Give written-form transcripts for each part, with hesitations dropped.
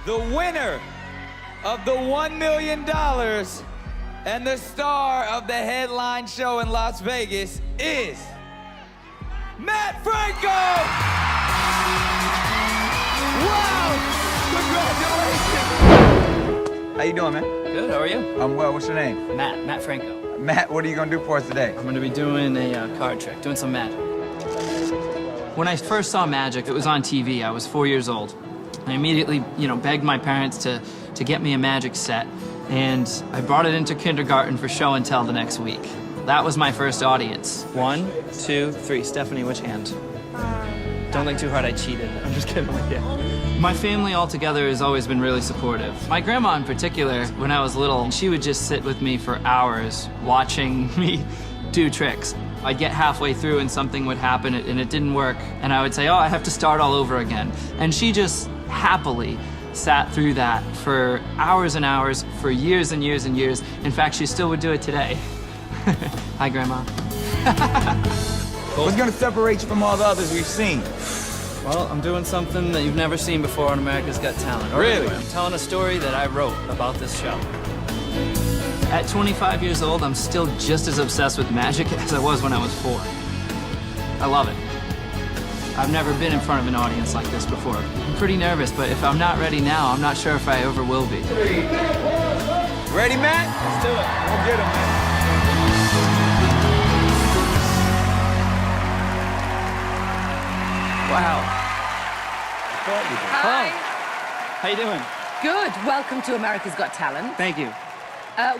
the winner of the $1 million and the star of the headline show in Las Vegas is Matt Franco! Wow! Congratulations! How you doing, man? Good, how are you? I'm well. What's your name? Matt Franco. Matt, what are you gonna do for us today? I'm gonna be doing a card trick, doing some magic. When I first saw magic, it was on TV. I was 4 years old. I immediately, begged my parents to get me a magic set, and I brought it into kindergarten for show and tell the next week. That was my first audience. 1, 2, 3. Stephanie, which hand? Don't think too hard, I cheated. I'm just kidding with you. My family altogether has always been really supportive. My grandma in particular, when I was little, she would just sit with me for hours watching me do tricks. I'd get halfway through and something would happen and it didn't work, and I would say, oh, I have to start all over again. And she just happily sat through that for hours and hours, for years and years and years. In fact, she still would do it today. Hi, Grandma. What's gonna separate you from all the others we've seen? Well, I'm doing something that you've never seen before on America's Got Talent. Really? I'm telling a story that I wrote about this show. At 25 years old, I'm still just as obsessed with magic as I was when I was 4. I love it. I've never been in front of an audience like this before. I'm pretty nervous, but if I'm not ready now, I'm not sure if I ever will be. Ready, Matt? Let's do it. We'll get him, man. Wow. Hi. How you doing? Good. Welcome to America's Got Talent. Thank you.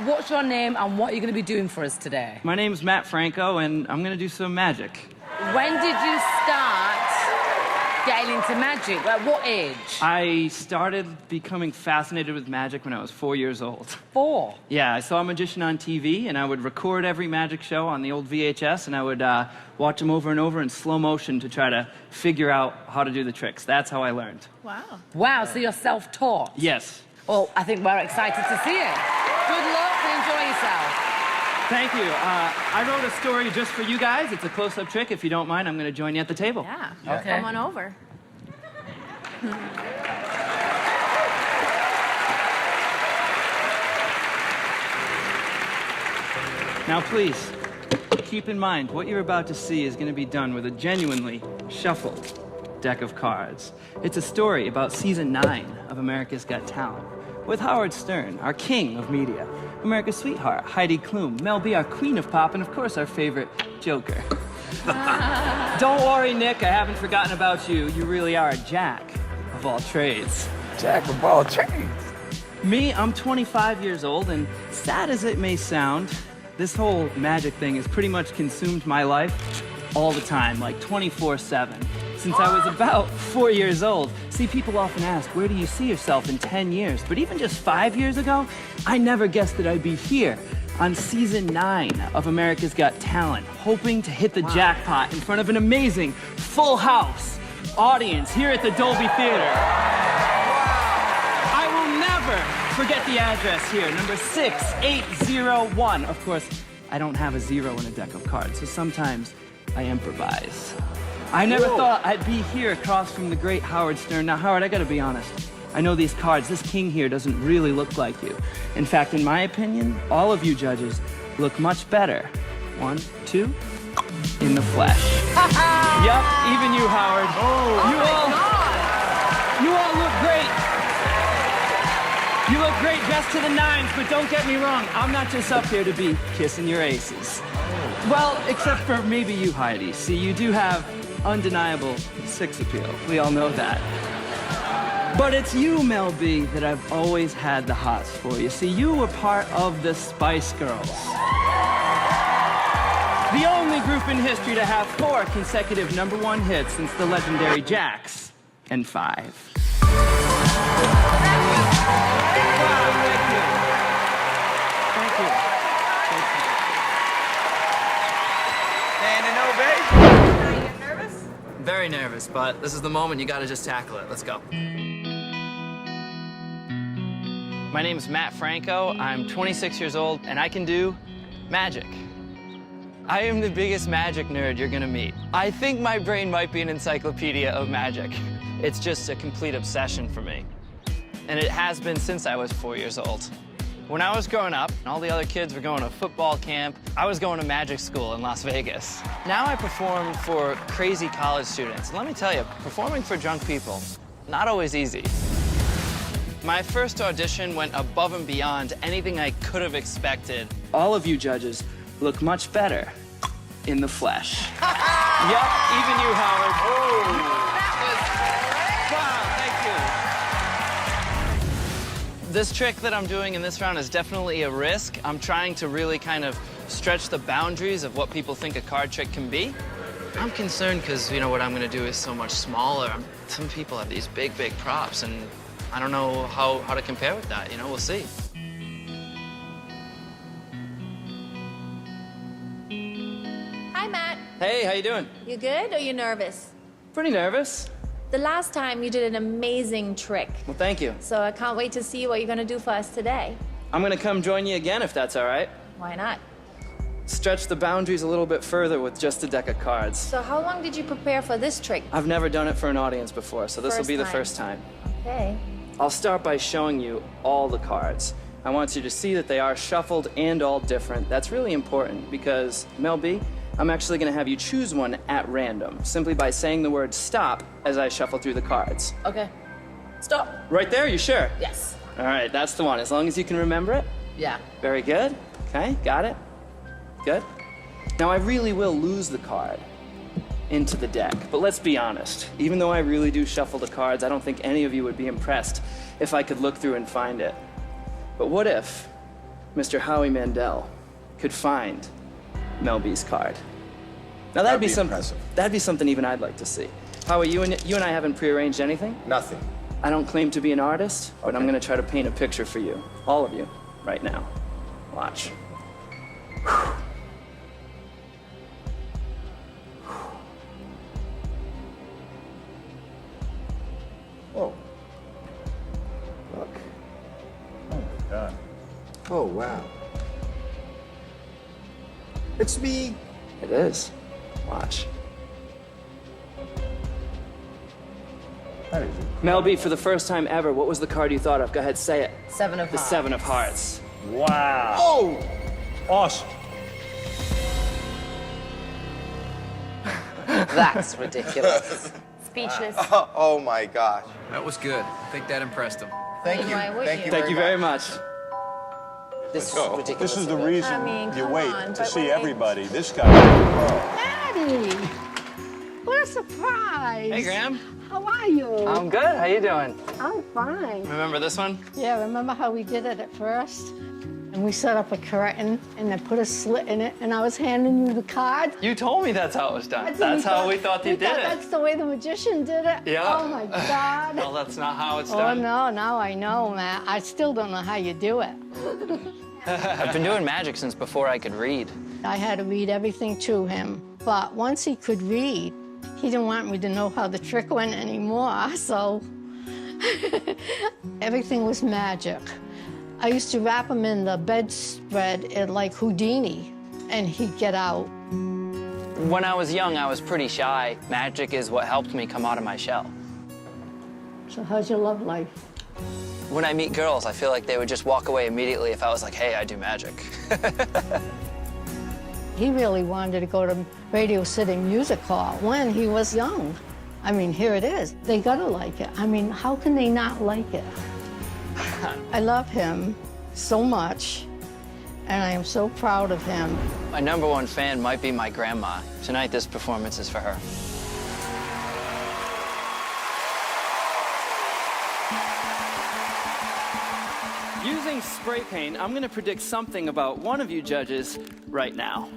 What's your name and what are you going to be doing for us today? My name's Matt Franco, and I'm gonna do some magic. When did you start getting into magic? At what age? I started becoming fascinated with magic when I was 4 years old. 4. Yeah, I saw a magician on TV, and I would record every magic show on the old VHS, and I would watch them over and over in slow motion to try to figure out how to do the tricks. That's how I learned. Wow. Wow, so you're self-taught? Yes. Well, I think we're excited to see it. Good luck and enjoy yourself. Thank you. I wrote a story just for you guys. It's a close-up trick. If you don't mind, I'm going to join you at the table. Yeah. Okay. Come on over. Now, please, keep in mind, what you're about to see is going to be done with a genuinely shuffled deck of cards. It's a story about season 9 of America's Got Talent, with Howard Stern, our king of media, America's sweetheart, Heidi Klum, Mel B, our queen of pop, and of course, our favorite Joker. Don't worry, Nick, I haven't forgotten about you. You really are a jack of all trades. Jack of all trades. Me, I'm 25 years old, and sad as it may sound, this whole magic thing has pretty much consumed my life all the time, like 24/7, since I was about 4 years old. See, people often ask, where do you see yourself in 10 years? But even just 5 years ago, I never guessed that I'd be here on season 9 of America's Got Talent, hoping to hit the jackpot in front of an amazing full house audience here at the Dolby Theater. I will never forget the address here, number 6801. Of course, I don't have a 0 in a deck of cards, so sometimes I improvise. I never thought I'd be here across from the great Howard Stern. Now, Howard, I gotta be honest. I know these cards, this king here doesn't really look like you. In fact, in my opinion, all of you judges look much better. 1, 2, in the flesh. Yup, even you, Howard. You all look great. You look great dressed to the nines, but don't get me wrong, I'm not just up here to be kissing your aces. Well, except for maybe you, Heidi. See, you do have undeniable sex appeal. We all know that. But it's you, Mel B, that I've always had the hots for. You see, you were part of the Spice Girls. The only group in history to have 4 consecutive #1 hits since the legendary Jax and 5. Thank you. Standing ovation. Are you getting nervous? Very nervous, but this is the moment. You gotta just tackle it. Let's go. My name is Matt Franco. I'm 26 years old, and I can do magic. I am the biggest magic nerd you're gonna meet. I think my brain might be an encyclopedia of magic. It's just a complete obsession for me. and it has been since I was 4 years old. When I was growing up, and all the other kids were going to football camp, I was going to magic school in Las Vegas. Now I perform for crazy college students. And let me tell you, performing for drunk people, not always easy. My first audition went above and beyond anything I could have expected. All of you judges look much better in the flesh. Yep, even you, Howard. Oh. Wow, thank you. This trick that I'm doing in this round is definitely a risk. I'm trying to really kind of stretch the boundaries of what people think a card trick can be. I'm concerned because, you know, what I'm going to do is so much smaller. Some people have these big, big props, and I don't know how to compare with that. You know, we'll see. Hi, Matt. Hey, how you doing? You good or you nervous? Pretty nervous. The last time you did an amazing trick. Well, thank you. So I can't wait to see what you're gonna do for us today. I'm gonna come join you again if that's all right. Why not? Stretch the boundaries a little bit further with just a deck of cards. So how long did you prepare for this trick? I've never done it for an audience before, so this will be the first time. Okay. I'll start by showing you all the cards. I want you to see that they are shuffled and all different. That's really important because, Mel B, I'm actually gonna have you choose one at random, simply by saying the word stop as I shuffle through the cards. Okay. Stop. Right there, you sure? Yes. All right, that's the one, as long as you can remember it. Yeah. Very good. Okay, got it. Good. Now, I really will lose the card into the deck, but let's be honest. Even though I really do shuffle the cards, I don't think any of you would be impressed if I could look through and find it. But what if Mr. Howie Mandel could find Mel B's card? Now, that'd be impressive. That'd be something even I'd like to see. Howie, you and I haven't prearranged anything? Nothing. I don't claim to be an artist, but I'm Okay. gonna try to paint a picture for you, all of you, right now. Watch. Whoa. Look. Oh, my God. Oh, wow. It's me. It is. Watch. That is Mel B, for the first time ever, what was the card you thought of? Go ahead, say it. Seven of The Hearts. Seven of Hearts. Wow. Oh! Awesome. That's ridiculous. Speechless. Oh, my gosh. That was good. I think that impressed him. Thank you. Why would Thank you? you. Thank you very much. This is go. ridiculous. This is the reason I mean, you come wait on, to but see wait. everybody. This guy. Daddy! What a surprise! Hey, Graham. How are you? I'm good. How you doing? I'm fine. Remember this one? Yeah, remember how we did it at first? And we set up a curtain and then put a slit in it, and I was handing you the card. You told me that's how it was done. That's what That's how we thought you did it. That's the way the magician did it. Yeah. Oh my God. Well, that's not how it's Oh done. no, now I know, Matt. I still don't know how you do it. I've been doing magic since before I could read. I had to read everything to him. But once he could read, he didn't want me to know how the trick went anymore, so everything was magic. I used to wrap him in the bedspread like Houdini, and he'd get out. When I was young, I was pretty shy. Magic is what helped me come out of my shell. So how's your love life? When I meet girls, I feel like they would just walk away immediately if I was like, hey, I do magic. He really wanted to go to Radio City Music Hall when he was young. I mean, here it is. They gotta like it. I mean, how can they not like it? I love him so much, and I am so proud of him. My #1 fan might be my grandma. Tonight, this performance is for her. Using spray paint, I'm gonna predict something about one of you judges right now.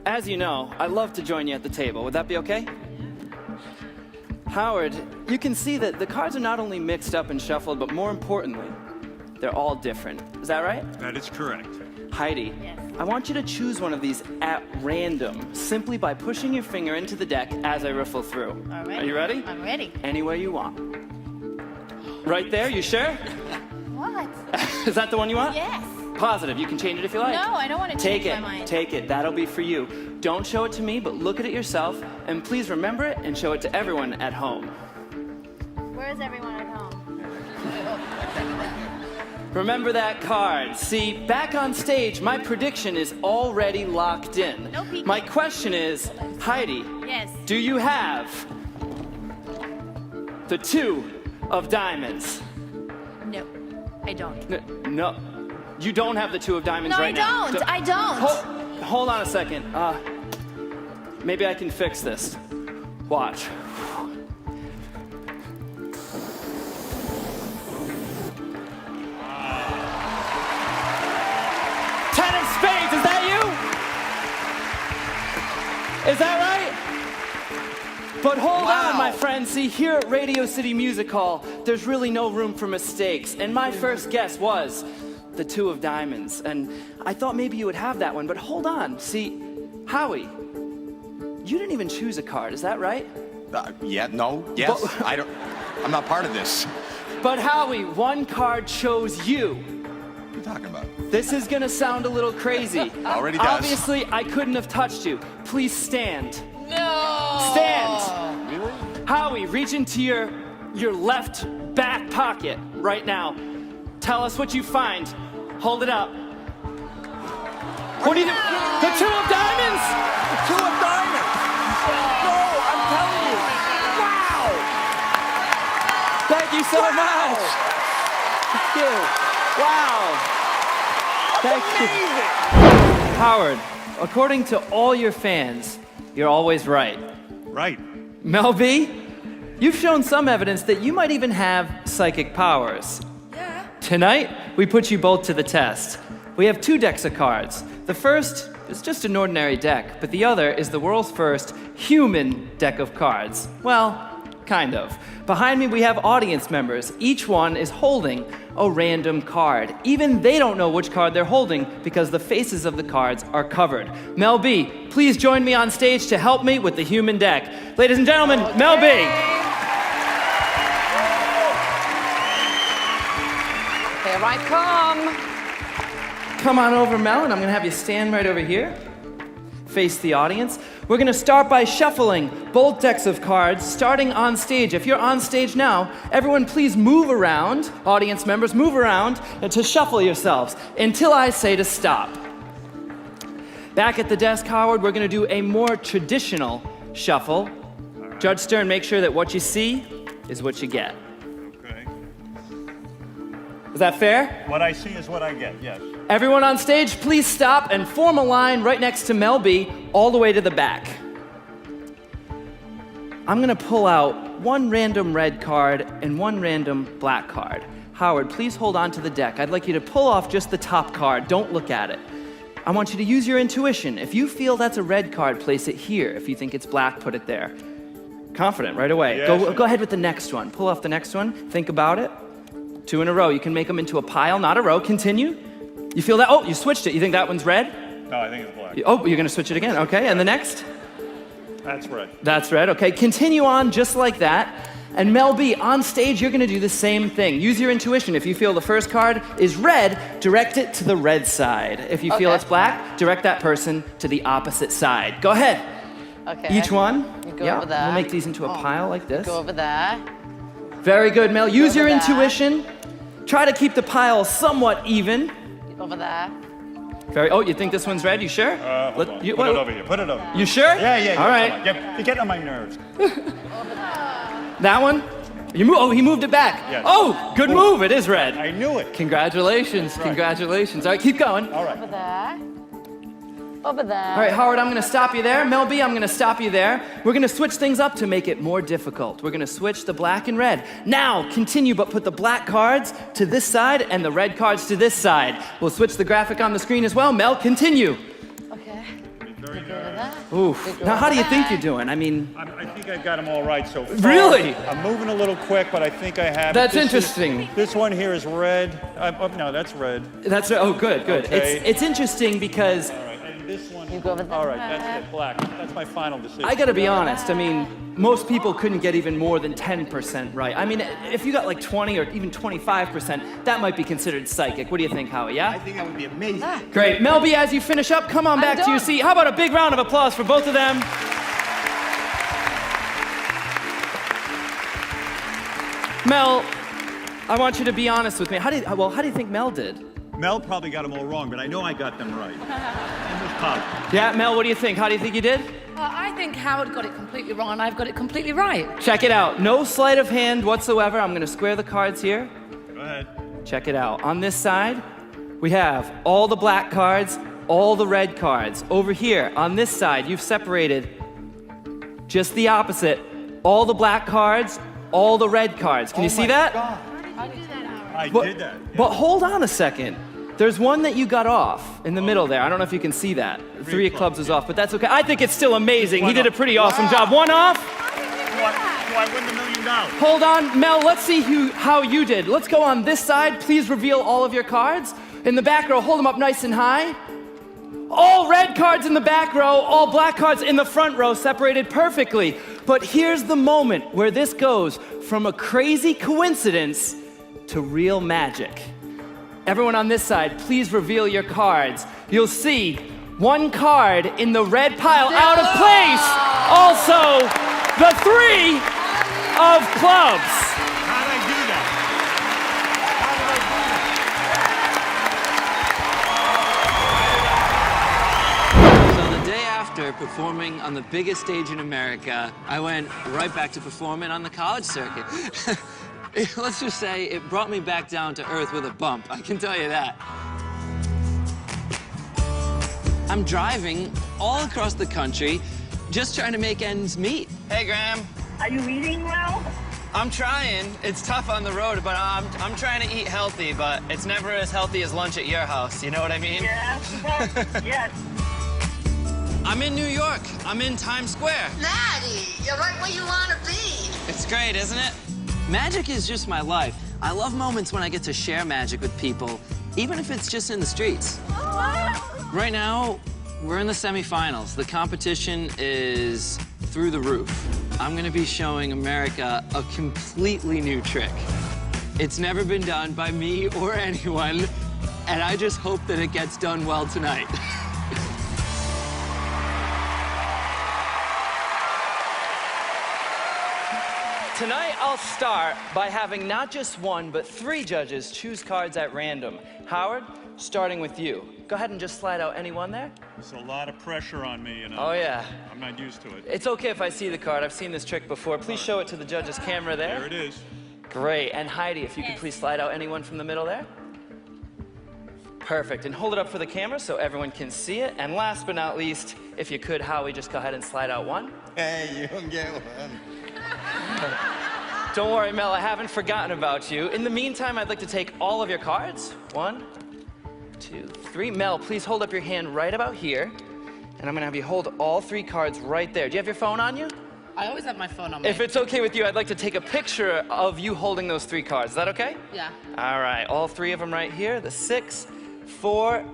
As you know, I love to join you at the table. Would that be okay? Howard, you can see that the cards are not only mixed up and shuffled, but more importantly, they're all different. Is that right? That is correct. Heidi, I want you to choose one of these at random, simply by pushing your finger into the deck as I riffle through. All right. Are you ready? I'm ready. Anywhere you want. Right there, you sure? What? Is that the one you want? Yes. positive. You can change it if you like. No, I don't want to Take change it. my mind. Take it. That'll be for you. Don't show it to me, but look at it yourself. And please remember it and show it to everyone at home. Where is everyone at home? Remember that card. See, back on stage, my prediction is already locked in. No peeking. My question is, Heidi, Yes. do you have the 2 of diamonds? No, I don't. No. You don't have the 2 of diamonds No, right now. I don't. Hold on a second. Maybe I can fix this. Watch. Ten of spades, is that you? Is that right? But hold on, my friends. See, here at Radio City Music Hall, there's really no room for mistakes. And my first guess was the 2 of diamonds. And I thought maybe you would have that one, but hold on. See, Howie, you didn't even choose a card, is that right? Yes. But- I'm not part of this. But Howie, one card chose you. What are you talking about? This is gonna sound a little crazy. Already does. Obviously, I couldn't have touched you. Please stand. No! Stand! Really? Howie, reach into your left back pocket right now. Tell us what you find. Hold it up. What do you do? The 2 of diamonds? The 2 of diamonds! No, I'm telling you. Wow! Thank you so much. Thank you. Wow. Thank you. Howard, according to all your fans, you're always right. Right. Mel B, you've shown some evidence that you might even have psychic powers. Yeah. Tonight, we put you both to the test. We have 2 decks of cards. The first is just an ordinary deck, but the other is the world's first human deck of cards. Well, kind of. Behind me, we have audience members. Each one is holding a random card. Even they don't know which card they're holding because the faces of the cards are covered. Mel B, please join me on stage to help me with the human deck. Ladies and gentlemen, Mel B. Here I come. Come on over, Mel, and I'm gonna have you stand right over here. Face the audience. We're gonna start by shuffling both decks of cards, starting on stage. If you're on stage now, everyone please move around. Audience members, move around to shuffle yourselves until I say to stop. Back at the desk, Howard, we're gonna do a more traditional shuffle. Judge Stern, make sure that what you see is what you get. Okay. Is that fair? What I see is what I get, yes. Everyone on stage, please stop and form a line right next to Mel B, all the way to the back. I'm gonna pull out one random red card and one random black card. Howard, please hold on to the deck. I'd like you to pull off just the top card. Don't look at it. I want you to use your intuition. If you feel that's a red card, place it here. If you think it's black, put it there. Confident right away. Yes. Go ahead with the next one. Pull off the next one. Think about it. 2 in a row. You can make them into a pile, not a row. Continue. You feel that? Oh, you switched it. You think that one's red? No, I think it's black. Oh, you're gonna switch it again. Okay, and the next? That's red. That's red. Okay, continue on just like that. And Mel B, on stage, you're gonna do the same thing. Use your intuition. If you feel the first card is red, direct it to the red side. If you feel Okay. it's black, direct that person to the opposite side. Go ahead. Okay. Each one. You go yeah, over there. we'll make these into a pile like this. Go over there. Very good, Mel. Use your over there. intuition. Try to keep the pile somewhat even. Over there. Oh, you think this one's red? You sure? Hold on. Put it over here. Put it over. You sure? Yeah. All right. Come on. You're getting on my nerves. That one? He moved it back. Yes. Oh, good move. It is red. I knew it. Congratulations. Right. Congratulations. All right, keep going. All right. Over there. Over there. All right, Howard, I'm going to stop you there. Mel B, I'm going to stop you there. We're going to switch things up to make it more difficult. We're going to switch the black and red. Now, continue, but put the black cards to this side and the red cards to this side. We'll switch the graphic on the screen as well. Mel, continue. Okay. Very Over good. there. Oof. Now, how do you think you're doing? I mean, I think I got them all right so far. Really? I'm moving a little quick, but I think I have it. That's This interesting. This one here is red. No, that's red. that's, oh, good. Okay. It's interesting because All right, and this one You go with that. All right, that's it, black. That's my final decision. I gotta be honest, I mean, most people couldn't get even more than 10% right. I mean, if you got like 20 or even 25%, that might be considered psychic. What do you think, Howie, yeah? I think that would be amazing. Great. Mel B, as you finish up, come on back to your done. seat. How about a big round of applause for both of them? Mel, I want you to be honest with me. How do you think Mel did? Mel probably got them all wrong, but I know I got them right. And there's positive. Yeah, Mel, what do you think? How do you think you did? I think Howard got it completely wrong and I've got it completely right. Check it out. No sleight of hand whatsoever. I'm gonna square the cards here. Go ahead. Check it out. On this side, we have all the black cards, all the red cards. Over here, on this side, you've separated just the opposite. All the black cards, all the red cards. Can you see that? I did that. Yeah. But hold on a second. There's one that you got off in the middle there. I don't know if you can see that. Three of clubs was off, but that's okay. I think it's still amazing. He did a pretty awesome job. One off. Do I win the $1 million? Hold on, Mel, let's see how you did. Let's go on this side. Please reveal all of your cards. In the back row, hold them up nice and high. All red cards in the back row, all black cards in the front row, separated perfectly. But here's the moment where this goes from a crazy coincidence to real magic. Everyone on this side, please reveal your cards. You'll see one card in the red pile out of place. Also, the 3 of clubs. How did I do that? So the day after performing on the biggest stage in America, I went right back to performing on the college circuit. Let's just say it brought me back down to earth with a bump, I can tell you that. I'm driving all across the country, just trying to make ends meet. Hey, Graham. Are you eating well? I'm trying. It's tough on the road, but I'm trying to eat healthy, but it's never as healthy as lunch at your house. You know what I mean? Yes. Yes. I'm in New York. I'm in Times Square. Maddie, you're right where you want to be. It's great, isn't it? Magic is just my life. I love moments when I get to share magic with people, even if it's just in the streets. Right now, we're in the semifinals. The competition is through the roof. I'm gonna be showing America a completely new trick. It's never been done by me or anyone, and I just hope that it gets done well tonight. Tonight, I'll start by having not just one, but 3 judges choose cards at random. Howard, starting with you. Go ahead and just slide out any one there. There's a lot of pressure on me, you know. Oh, yeah. I'm not used to it. It's okay if I see the card. I've seen this trick before. Please show it to the judge's camera there. There it is. Great. And Heidi, if you could please slide out anyone from the middle there. Perfect. And hold it up for the camera so everyone can see it. And last but not least, if you could, Howie, just go ahead and slide out one. Hey, you don't get one. Don't worry, Mel, I haven't forgotten about you. In the meantime, I'd like to take all of your cards. 1, 2, 3. Mel, please hold up your hand right about here. And I'm gonna have you hold all 3 cards right there. Do you have your phone on you? I always have my phone on me. If it's okay with you, I'd like to take a picture of you holding those 3 cards. Is that okay? Yeah. All right, all 3 of them right here. The 6, 4,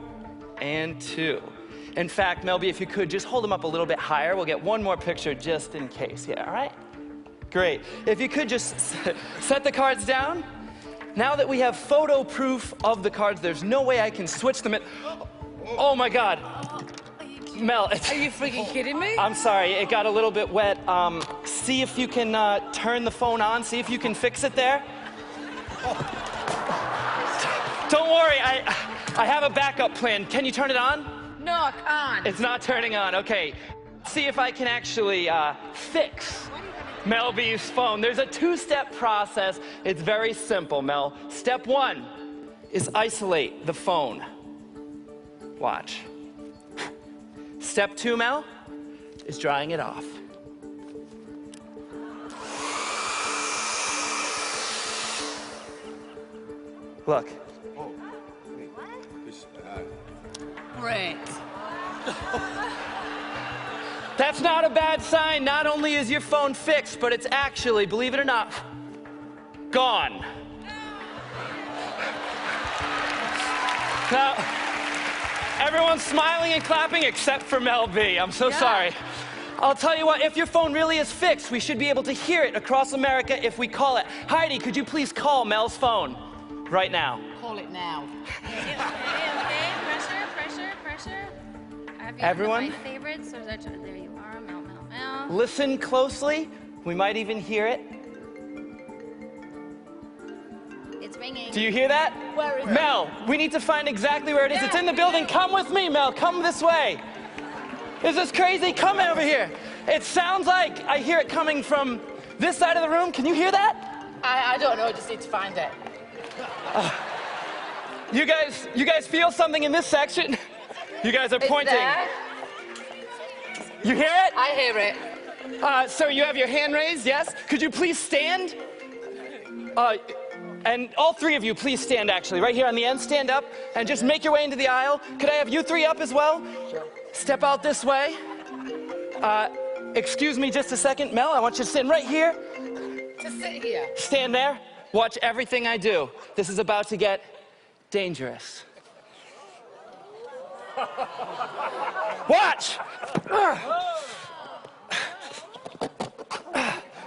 and 2. In fact, Mel B, if you could, just hold them up a little bit higher. We'll get one more picture just in case. Yeah, all right? Great. If you could just set the cards down. Now that we have photo proof of the cards, there's no way I can switch them. Oh my God. Mel, Are you freaking kidding me? I'm sorry, it got a little bit wet. See if you can turn the phone on. See if you can fix it there. Don't worry, I have a backup plan. Can you turn it on? No, I can't. It's not turning on, okay. See if I can actually fix Mel B's phone. There's a 2-step process. It's very simple, Mel. Step 1 is isolate the phone. Watch. Step 2, Mel, is drying it off. Look. Oh, wait. Great. That's not a bad sign. Not only is your phone fixed, but it's actually, believe it or not, gone. Everyone's smiling and clapping except for Mel B. I'm so sorry. I'll tell you what, if your phone really is fixed, we should be able to hear it across America if we call it. Heidi, could you please call Mel's phone right now? Call it now. Okay. Pressure. Have you Everyone? my favorites? Or there you are. Mel. Listen closely. We might even hear it. It's ringing. Do you hear that? Where is it? Mel, we need to find exactly where it is. It's in the building. Come with me, Mel. Come this way. Is this crazy? Come over here. It sounds like I hear it coming from this side of the room. Can you hear that? I don't know. I just need to find it. You guys feel something in this section? You guys are pointing. There. You hear it? I hear it. Sir, you have your hand raised, yes? Could you please stand? And all three of you, please stand, actually. Right here on the end, stand up and just make your way into the aisle. Could I have you three up as well? Sure. Step out this way. Excuse me just a second. Mel, I want you to stand right here. To sit here. Stand there. Watch everything I do. This is about to get dangerous. Watch!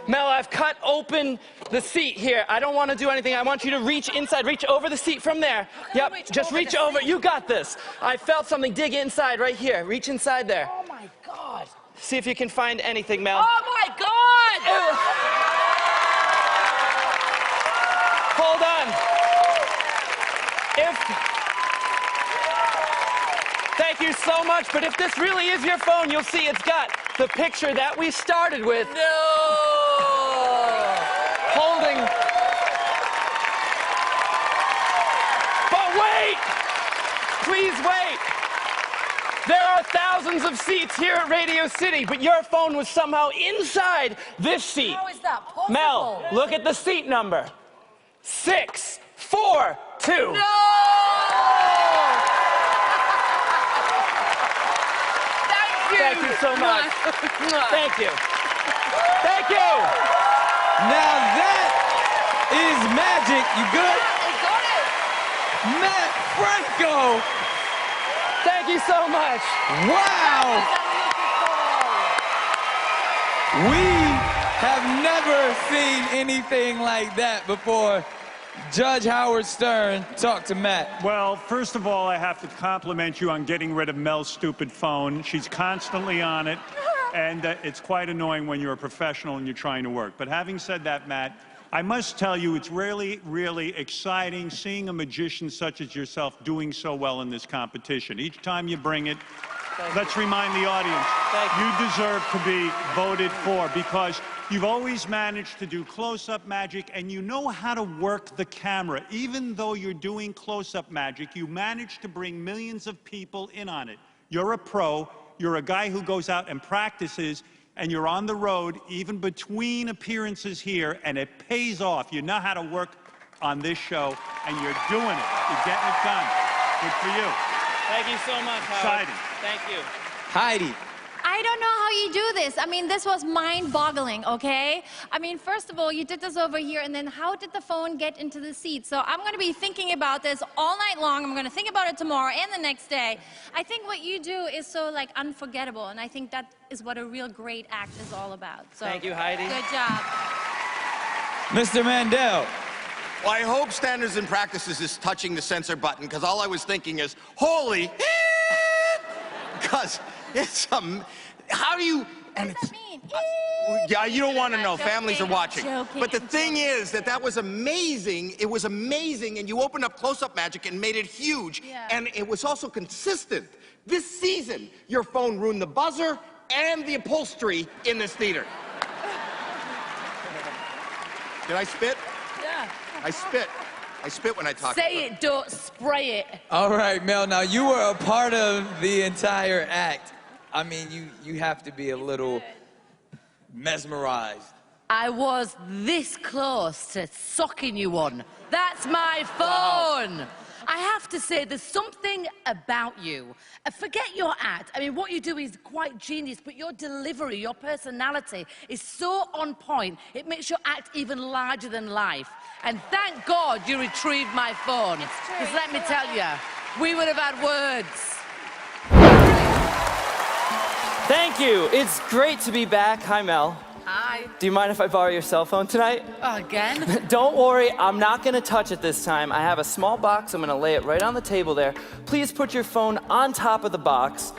Mel, I've cut open the seat here. I don't want to do anything. I want you to reach inside. Reach over the seat from there. Yep, just reach over. You got this. I felt something dig inside right here. Reach inside there. Oh, my God. See if you can find anything, Mel. Oh, my God! Hold on. Thank you so much, but if this really is your phone, you'll see it's got the picture that we started with. No! Holding. But wait! Please wait! There are thousands of seats here at Radio City, but your phone was somehow inside this seat. How is that possible? Mel, look at the seat number. 642. No! Thank you so much. Thank you. Thank you. Now that is magic. You good? I got it. Matt Franco. Thank you so much. Wow. We have never seen anything like that before. Judge Howard Stern, talk to Matt. Well, first of all, I have to compliment you on getting rid of Mel's stupid phone. She's constantly on it, and it's quite annoying when you're a professional and you're trying to work. But having said that, Matt, I must tell you it's really, really exciting seeing a magician such as yourself doing so well in this competition. Each time you bring it, let's remind the audience, you deserve to be voted for because you've always managed to do close-up magic and you know how to work the camera. Even though you're doing close-up magic, you manage to bring millions of people in on it. You're a pro, you're a guy who goes out and practices, and you're on the road even between appearances here, and it pays off. You know how to work on this show, and you're doing it. You're getting it done. Good for you. Thank you so much, Howard. Exciting. Thank you. Heidi. I don't know how you do this. I mean, this was mind-boggling, okay? I mean, first of all, you did this over here, and then how did the phone get into the seat? So I'm going to be thinking about this all night long. I'm going to think about it tomorrow and the next day. I think what you do is so, like, unforgettable, and I think that is what a real great act is all about. So, thank you, Heidi. Good job. Mr. Mandel. Well, I hope Standards and Practices is touching the censor button, because all I was thinking is, holy, because it's how do you, and What does that mean? yeah, you don't want to know, Joking, families are watching. joking, But the thing is that was amazing, it was amazing, and you opened up close-up magic and made it huge, Yeah. and it was also consistent. This season, your phone ruined the buzzer and the upholstery in this theater. Did I spit? Yeah. I spit. I spit when I talk. Say it, don't spray it. All right, Mel, now you were a part of the entire act. I mean, you have to be a little mesmerized. I was this close to socking you on. That's my phone. Wow. I have to say, there's something about you. Forget your act. I mean, what you do is quite genius, but your delivery, your personality is so on point, it makes your act even larger than life. And thank God you retrieved my phone. It's true. Because let me tell you, we would have had words. Thank you. It's great to be back. Hi, Mel. Hi. Do you mind if I borrow your cell phone tonight? Again? Don't worry, I'm not gonna touch it this time. I have a small box, I'm gonna lay it right on the table there. Please put your phone on top of the box.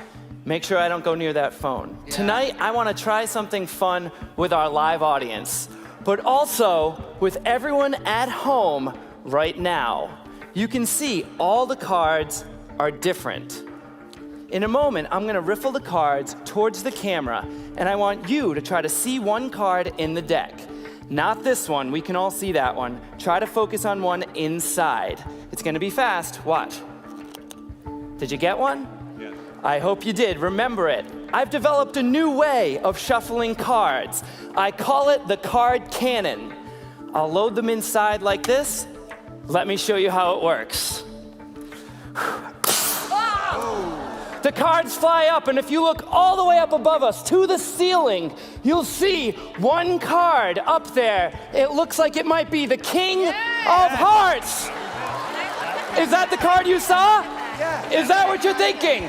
Make sure I don't go near that phone. Yeah. Tonight, I wanna try something fun with our live audience, but also with everyone at home right now. You can see all the cards are different. In a moment, I'm gonna riffle the cards towards the camera, and I want you to try to see one card in the deck. Not this one, we can all see that one. Try to focus on one inside. It's gonna be fast, watch. Did you get one? Yes. I hope you did, remember it. I've developed a new way of shuffling cards. I call it the card cannon. I'll load them inside like this. Let me show you how it works. The cards fly up, and if you look all the way up above us to the ceiling, you'll see one card up there. It looks like it might be the King of Hearts. Is that the card you saw? Yeah. Is that what you're thinking?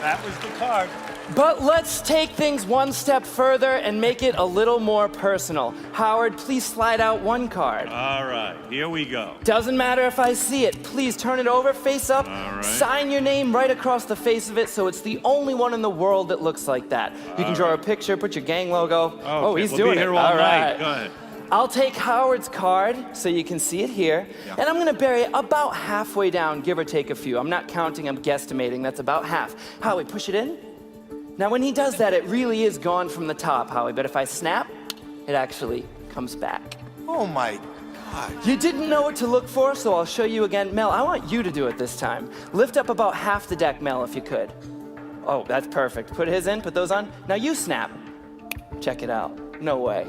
That was the card. But let's take things one step further and make it a little more personal. Howard, please slide out one card. All right, here we go. Doesn't matter if I see it. Please turn it over, face up. All right. Sign your name right across the face of it so it's the only one in the world that looks like that. You can draw a picture, put your gang logo. Oh, he's we'll doing be here it. all All night. right. Go ahead. I'll take Howard's card so you can see it here, and I'm gonna bury it about halfway down, give or take a few. I'm not counting, I'm guesstimating. That's about half. Howie, push it in. Now, when he does that, it really is gone from the top, Howie, but if I snap, it actually comes back. Oh my God. You didn't know what to look for, so I'll show you again. Mel, I want you to do it this time. Lift up about half the deck, Mel, if you could. Oh, that's perfect. Put his in, put those on. Now you snap. Check it out. No way.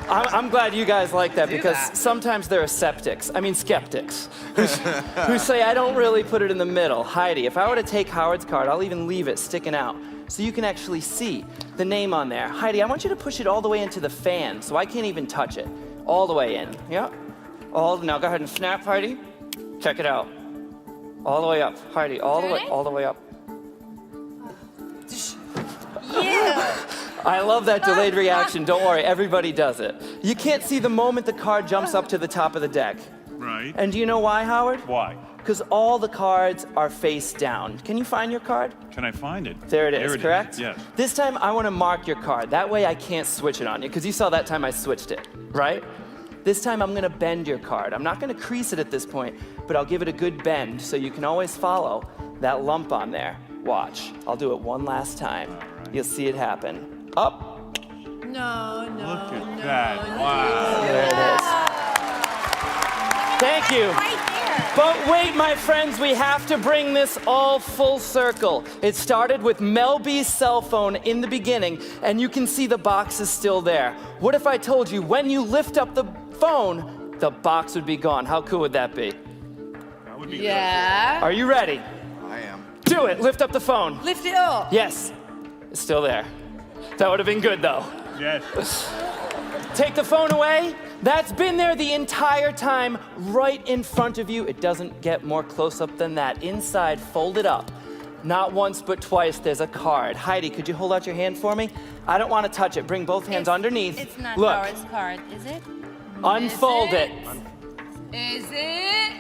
I'm glad you guys like that because sometimes there are skeptics who say I don't really put it in the middle. Heidi, if I were to take Howard's card, I'll even leave it sticking out so you can actually see the name on there. Heidi, I want you to push it all the way into the fan so I can't even touch it. All the way in. Yeah. Now go ahead and snap, Heidi. Check it out. All the way up, Heidi. All the way up. I love that delayed reaction. Don't worry, everybody does it. You can't see the moment the card jumps up to the top of the deck. Right. And do you know why, Howard? Why? Because all the cards are face down. Can you find your card? Can I find it? There it is, correct? Yes. This time I want to mark your card. That way I can't switch it on you, because you saw that time I switched it, right? This time I'm going to bend your card. I'm not going to crease it at this point, but I'll give it a good bend so you can always follow that lump on there. Watch. I'll do it one last time. Right. You'll see it happen. Up. No. Look at that. Wow. There it is. Thank you. Right there. But wait, my friends, we have to bring this all full circle. It started with Mel B's cell phone in the beginning, and you can see the box is still there. What if I told you when you lift up the phone, the box would be gone? How cool would that be? That would be Yeah. Are you ready? I am. Do it. Lift up the phone. Lift it up. Yes. It's still there. That would have been good, though. good. Yes. Take the phone away. That's been there the entire time, right in front of you. It doesn't get more close up than that. Inside, folded up. Not once, but twice, there's a card. Heidi, could you hold out your hand for me? I don't want to touch it. Bring both hands underneath. It's not Look. Howard's card, is it? Unfold it. Is it?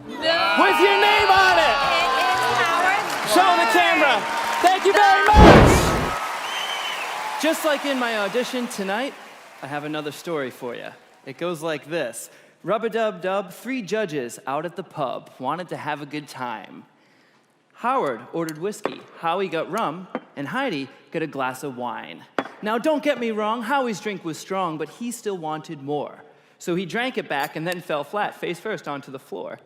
With your name on it. It is Howard's Show the camera. Thank you very much. Just like in my audition tonight, I have another story for you. It goes like this. Rub-a-dub-dub, 3 judges out at the pub wanted to have a good time. Howard ordered whiskey, Howie got rum, and Heidi got a glass of wine. Now, don't get me wrong, Howie's drink was strong, but he still wanted more. So he drank it back and then fell flat, face first onto the floor.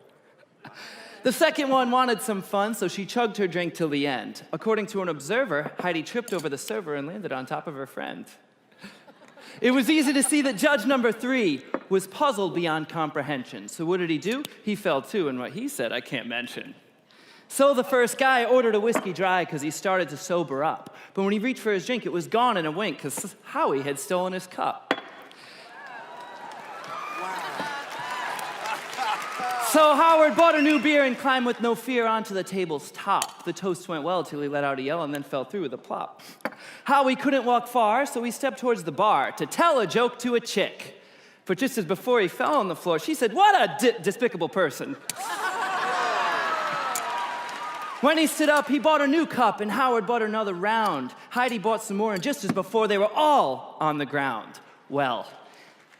The second one wanted some fun, so she chugged her drink till the end. According to an observer, Heidi tripped over the server and landed on top of her friend. It was easy to see that judge number 3 was puzzled beyond comprehension. So what did he do? He fell too, and what he said I can't mention. So the first guy ordered a whiskey dry because he started to sober up. But when he reached for his drink, it was gone in a wink because Howie had stolen his cup. So Howard bought a new beer and climbed with no fear onto the table's top. The toast went well till he let out a yell and then fell through with a plop. Howie couldn't walk far, so he stepped towards the bar to tell a joke to a chick. But just as before he fell on the floor, she said, "What a despicable person." When he stood up, he bought a new cup, and Howard bought another round. Heidi bought some more, and just as before, they were all on the ground. Well,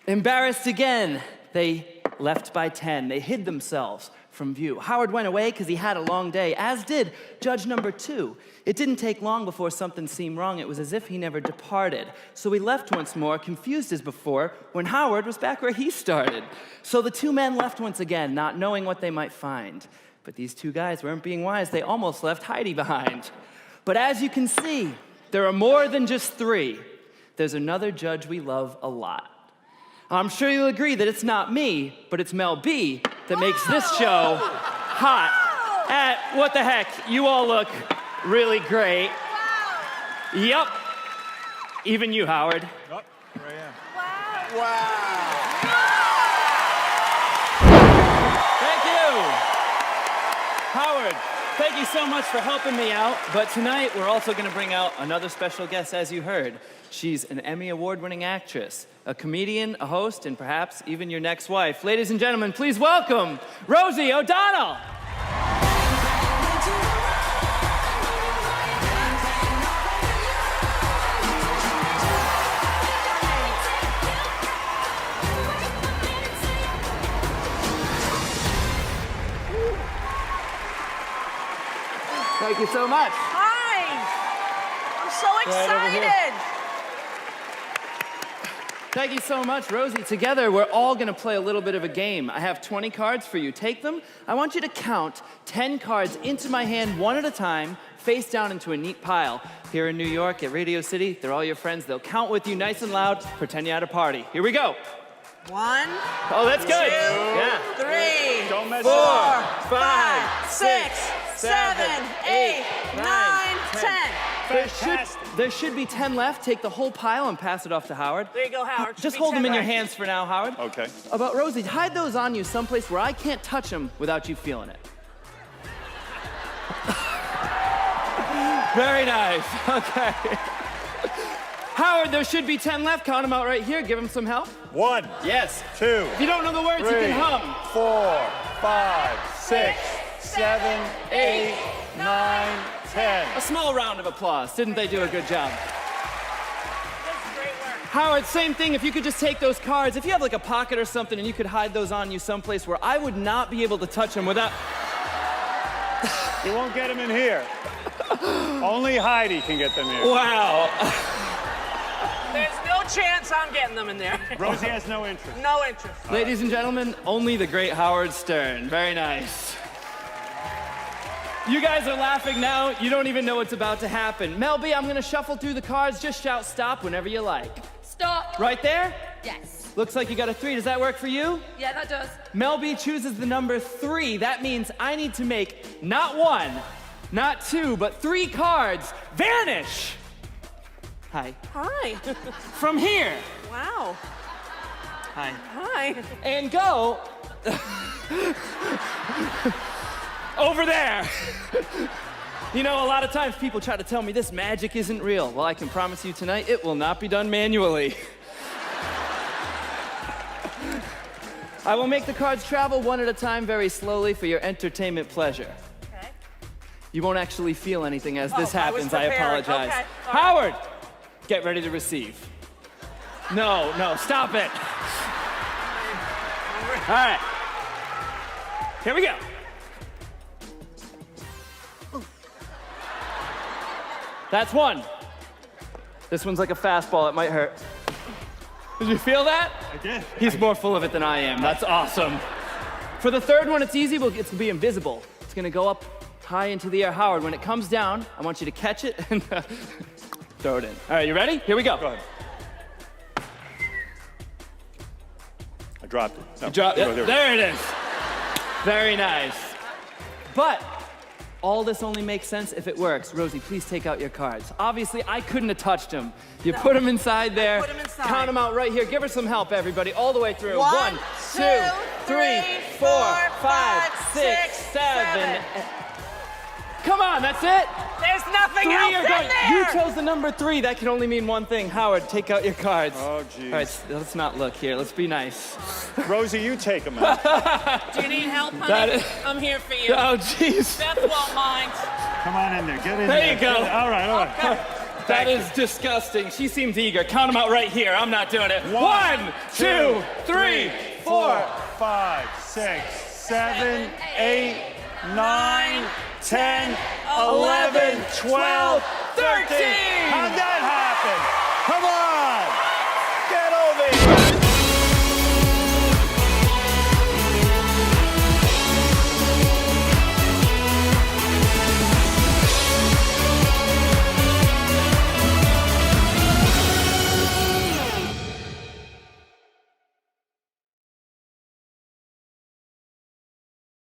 embarrassed again, they left by 10. They hid themselves from view. Howard went away because he had a long day, as did judge number 2. It didn't take long before something seemed wrong. It was as if he never departed. So he left once more, confused as before, when Howard was back where he started. So the 2 men left once again, not knowing what they might find. But these 2 guys weren't being wise. They almost left Heidi behind. But as you can see, there are more than just 3. There's another judge we love a lot. I'm sure you'll agree that it's not me, but it's Mel B that makes this show hot. And what the heck, you all look really great. Yup. Even you, Howard. Oh, here I am. Wow. Thank you. Howard, thank you so much for helping me out. But tonight, we're also going to bring out another special guest, as you heard. She's an Emmy Award-winning actress, a comedian, a host, and perhaps even your next wife. Ladies and gentlemen, please welcome Rosie O'Donnell. Thank you so much. Hi. I'm so Right over here. excited. Thank you so much, Rosie. Together, we're all gonna play a little bit of a game. I have 20 cards for you. Take them. I want you to count 10 cards into my hand, one at a time, face down into a neat pile. Here in New York at Radio City, they're all your friends. They'll count with you nice and loud, pretend you're at a party. Here we go. 1, Oh, that's good. 2, Yeah. 3, Don't mess 4, up. 5, 6, 7, 8, 9, 10. There should be 10 left. Take the whole pile and pass it off to Howard. There you go, Howard. Should Just be hold 10 them in your right. hands for now, Howard. Okay. About Rosie, hide those on you someplace where I can't touch them without you feeling it. Very nice. Okay. Howard, there should be 10 left. Count them out right here. Give him some help. 1, Yes. 2, If you don't know the words, you 3, can hum. 4, 5, 6, 7, 8, 9, 10. A small round of applause. Didn't they do a good job? Howard, same thing. If you could just take those cards, if you have like a pocket or something and you could hide those on you someplace where I would not be able to touch them without... You won't get them in here. Only Heidi can get them here. Wow. There's no chance I'm getting them in there. Rosie has no interest. No interest. Ladies and gentlemen, only the great Howard Stern. Very nice. You guys are laughing now. You don't even know what's about to happen. Mel B, I'm gonna shuffle through the cards. Just shout stop whenever you like. Stop. Right there? Yes. Looks like you got a 3. Does that work for you? Yeah, that does. Mel B chooses the number 3. That means I need to make not 1, not 2, but 3 cards vanish. Hi. Hi. From here. Wow. Hi. Hi. And go over there. You know, a lot of times people try to tell me this magic isn't real. Well, I can promise you tonight, it will not be done manually. I will make the cards travel one at a time very slowly for your entertainment pleasure. Okay. You won't actually feel anything as this I was happens. I prepared. apologize. Okay. All right. Howard, get ready to receive. No, stop it. All right. Here we go. That's 1. This one's like a fastball. It might hurt. Did you feel that? I did. He's more full of it than I am. That's awesome. For the third one, it's easy. It's going to be invisible. It's going to go up high into the air. Howard, when it comes down, I want you to catch it and throw it in. All right, you ready? Here we go. Go ahead. I dropped it. No, Drop, there we go. there it is. Very nice. But all this only makes sense if it works. Rosie, please take out your cards. Obviously, I couldn't have touched them. You put them inside there. put 'em inside. Count them out right here. Give her some help, everybody, all the way through. 1, 2, 3, 4, 5, 6, 7. Come on, that's it. There's nothing 3 else are in going. there. You chose the number 3. That can only mean one thing. Howard, take out your cards. Oh, geez. All right, let's not look here. Let's be nice. Rosie, you take them out. Do you need help, honey? That is- I'm here for you. Oh, jeez. Beth won't mind. Come on in there. Get in There there. you go. All right, all right. That is disgusting. She seems eager. Count them out right here. I'm not doing it. 1, 2, 3, 4. 5, 6, 7, 8, 9, 10, 11, 12, 13. How'd that happen? Come on.